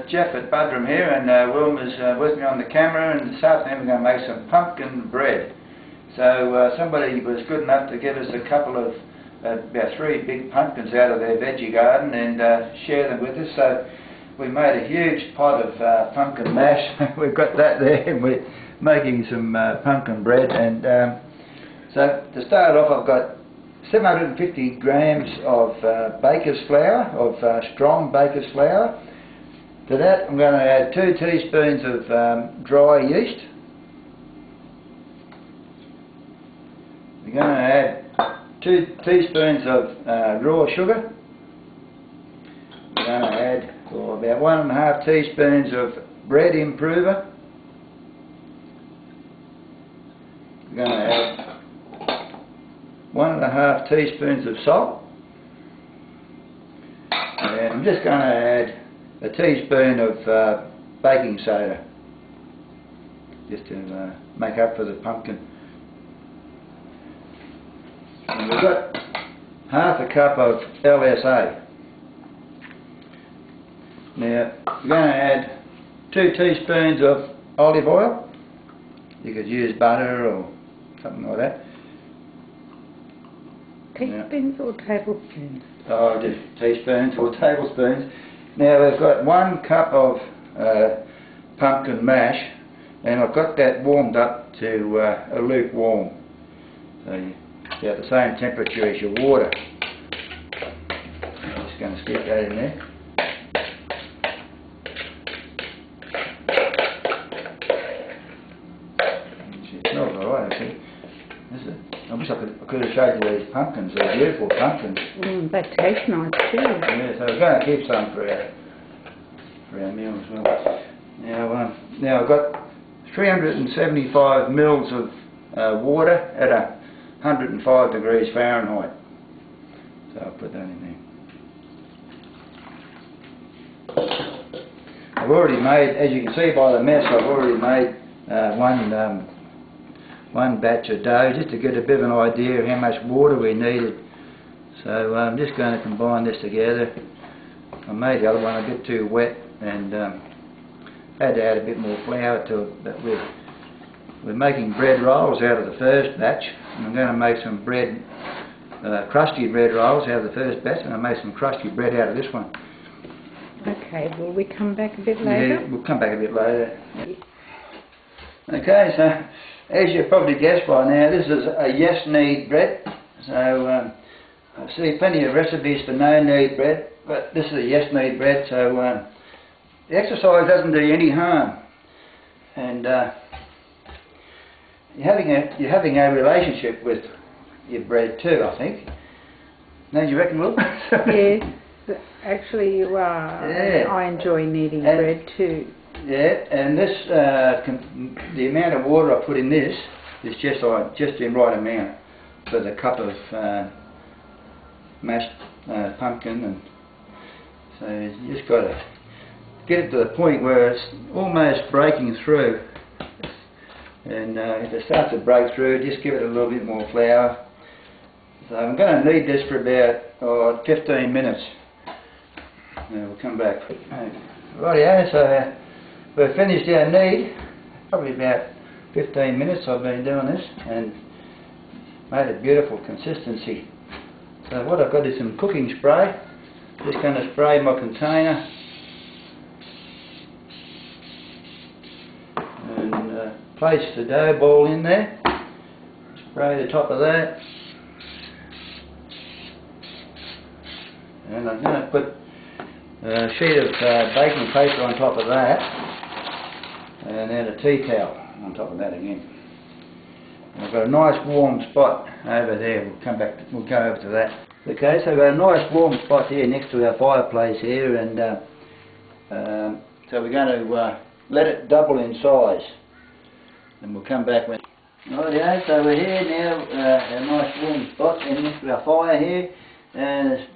Jeff at Budrum here, and Wilma's with me on the camera, and this afternoon we're going to make some pumpkin bread. So somebody was good enough to give us a couple of, about 3 big pumpkins out of their veggie garden and share them with us. So we made a huge pot of pumpkin mash. We've got that there, and we're making some pumpkin bread. And so to start off, I've got 750 grams of baker's flour, of strong baker's flour. To that I'm going to add 2 teaspoons of dry yeast. We're going to add 2 teaspoons of raw sugar. We're going to add about 1.5 teaspoons of bread improver. We're going to add 1.5 teaspoons of salt. And I'm just going to add a teaspoon of baking soda, just to make up for the pumpkin. And we've got half a cup of LSA. Now we're going to add 2 teaspoons of olive oil. You could use butter or something like that. Teaspoons or tablespoons? Oh, just teaspoons or tablespoons. Now we've got 1 cup of pumpkin mash, and I've got that warmed up to a lukewarm, so about the same temperature as your water. I'm just going to stick that in there. It smells alright, I think. I wish I could have showed you these pumpkins. They're beautiful pumpkins. They taste nice too. Yeah, so we're going to keep some for our meal as well. Now I've got 375 mils of water at 105 degrees Fahrenheit. So I'll put that in there. I've already made, as you can see by the mess, I've already made one batch of dough, just to get a bit of an idea of how much water we needed. So I'm just going to combine this together. I made the other one a bit too wet, and had to add a bit more flour to it. But we're making bread rolls out of the first batch, and I'm going to make some bread, crusty bread rolls out of the first batch, and I'll make some crusty bread out of this one. Okay, will we come back a bit later? Yeah, we'll come back a bit later. Okay, so as you've probably guessed by now, this is a yes knead bread. So I see plenty of recipes for no knead bread, but this is a yes knead bread. So the exercise doesn't do you any harm, and you're having a relationship with your bread too, I think. Don't you reckon, Will? Yes, actually you are. Yeah. I enjoy kneading bread too. Yeah, and this, the amount of water I put in this is just the right amount for the cup of mashed pumpkin, and so you just got to get it to the point where it's almost breaking through, and if it starts to break through, just give it a little bit more flour. So I'm going to knead this for about 15 minutes. We'll come back. Rightio, so we've finished our knead. Probably about 15 minutes I've been doing this, and made a beautiful consistency. So what I've got is some cooking spray. Just going to spray my container, and place the dough ball in there. Spray the top of that, and I'm going to put a sheet of baking paper on top of that, and then a tea towel on top of that again. And I've got a nice warm spot over there. We'll go over to that. Okay, so we've got a nice warm spot here next to our fireplace here, and so we're going to let it double in size, and we'll come back when. Rightio, so we're here now, a nice warm spot next to our fire here, and it's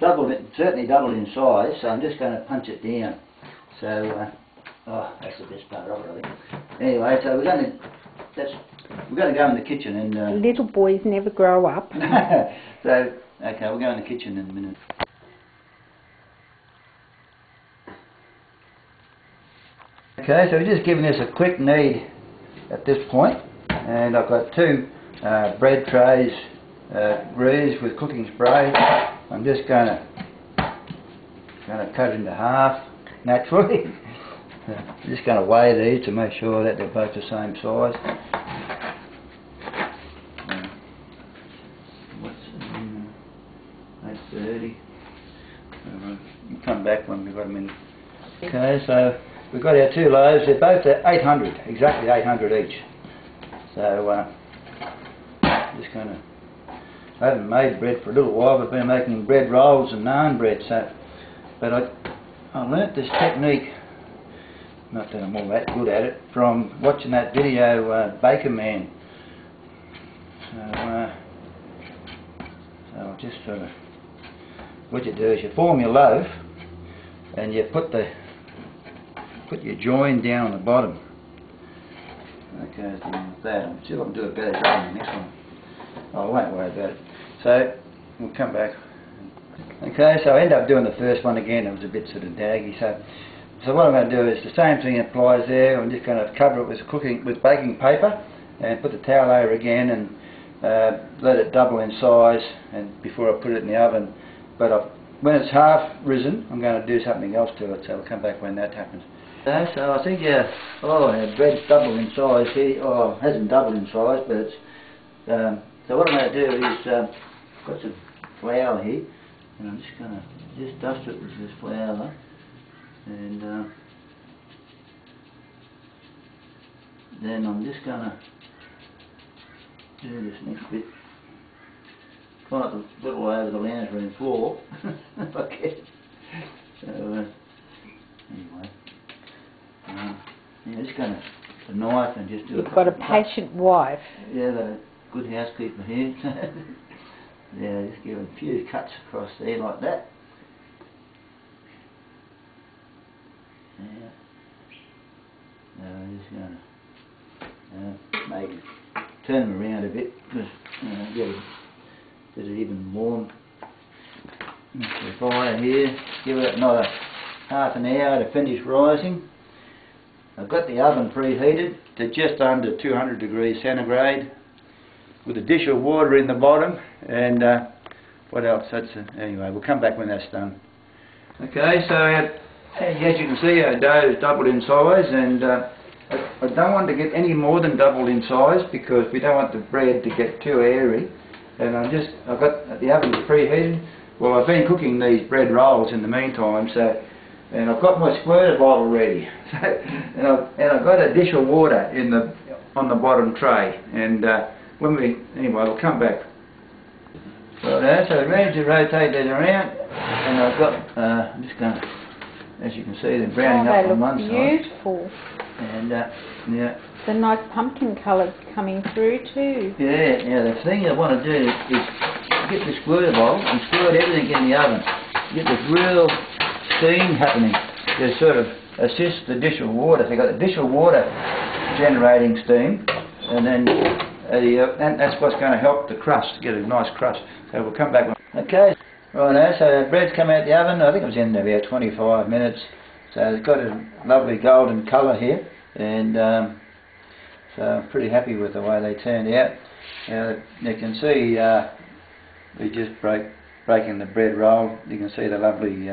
certainly doubled in size, so I'm just going to punch it down. So, oh, that's the best part of it, I think. Anyway, so we're going to go in the kitchen and... Little boys never grow up. So, okay, we'll go in the kitchen in a minute. Okay, so we're just giving this a quick knead at this point, and I've got two bread trays greased with cooking spray. I'm just going to cut it into half naturally. I'm just going to weigh these to make sure that they're both the same size. What's 830? We'll come back when we've got them in. Okay, so we've got our two loaves. They're both at 800, exactly 800 each. So just going to. I haven't made bread for a little while. I've been making bread rolls and naan bread. So, but I learnt this technique. Not that I'm all that good at it, from watching that video, Baker Man. So I'll just sort of, what you do is you form your loaf, and you put your join down on the bottom. Okay, so like that. I'll see if I can do a better job on the next one. Oh, I won't worry about it. So we'll come back. Okay, so I ended up doing the first one again. It was a bit sort of daggy. So what I'm going to do is the same thing applies there. I'm just going to cover it with baking paper and put the towel over again and let it double in size and before I put it in the oven. But when it's half risen, I'm going to do something else to it. So I'll come back when that happens. So I think our bread's doubled in size here. Oh, it hasn't doubled in size, but it's. So what I'm going to do is I've got some flour here, and I'm just going to dust it with this flour. And then I'm just going to do this next bit, try not to whittle over the lounge room floor if I can. So anyway, yeah, just going to a knife and just do You've got a patient wife. Yeah, the good housekeeper here. Yeah, just give a few cuts across there like that. Yeah. Now I'm just going to maybe turn them around a bit, just get it even warm. The fire here, give it another half an hour to finish rising. I've got the oven preheated to just under 200 degrees centigrade with a dish of water in the bottom, and what else? Anyway, we'll come back when that's done. Okay, so as you can see, our dough is doubled in size, and I don't want to get any more than doubled in size because we don't want the bread to get too airy. And I've got the oven preheated. Well, I've been cooking these bread rolls in the meantime, and I've got my squirter bottle ready. and I've got a dish of water on the bottom tray. And anyway, I'll come back. Right, so ready to rotate that around, and I've got I'm just going to. As you can see, they're browning up on one side. Beautiful. And yeah. The nice pumpkin colours coming through too. Yeah. The thing I want to do is get the squirter bowl and squirt everything in the oven. Get this real steam happening to sort of assist the dish of water. So you've got the dish of water generating steam, and then and that's what's going to help the crust, get a nice crust. So we'll come back. Okay. Right now, so the bread's come out the oven. I think it was in about 25 minutes. So it's got a lovely golden colour here, and so I'm pretty happy with the way they turned out. Now you can see we just breaking the bread roll. You can see the lovely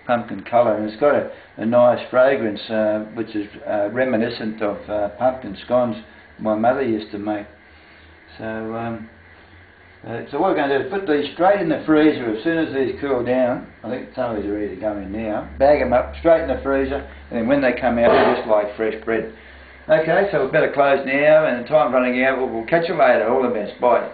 pumpkin colour, and it's got a nice fragrance which is reminiscent of pumpkin scones my mother used to make. So what we're going to do is put these straight in the freezer as soon as these cool down. I think some of these are ready to go in now. Bag them up straight in the freezer, and then when they come out they're just like fresh bread. Okay, so we better close now, and the time's running out. We'll catch you later. All the best. Bye.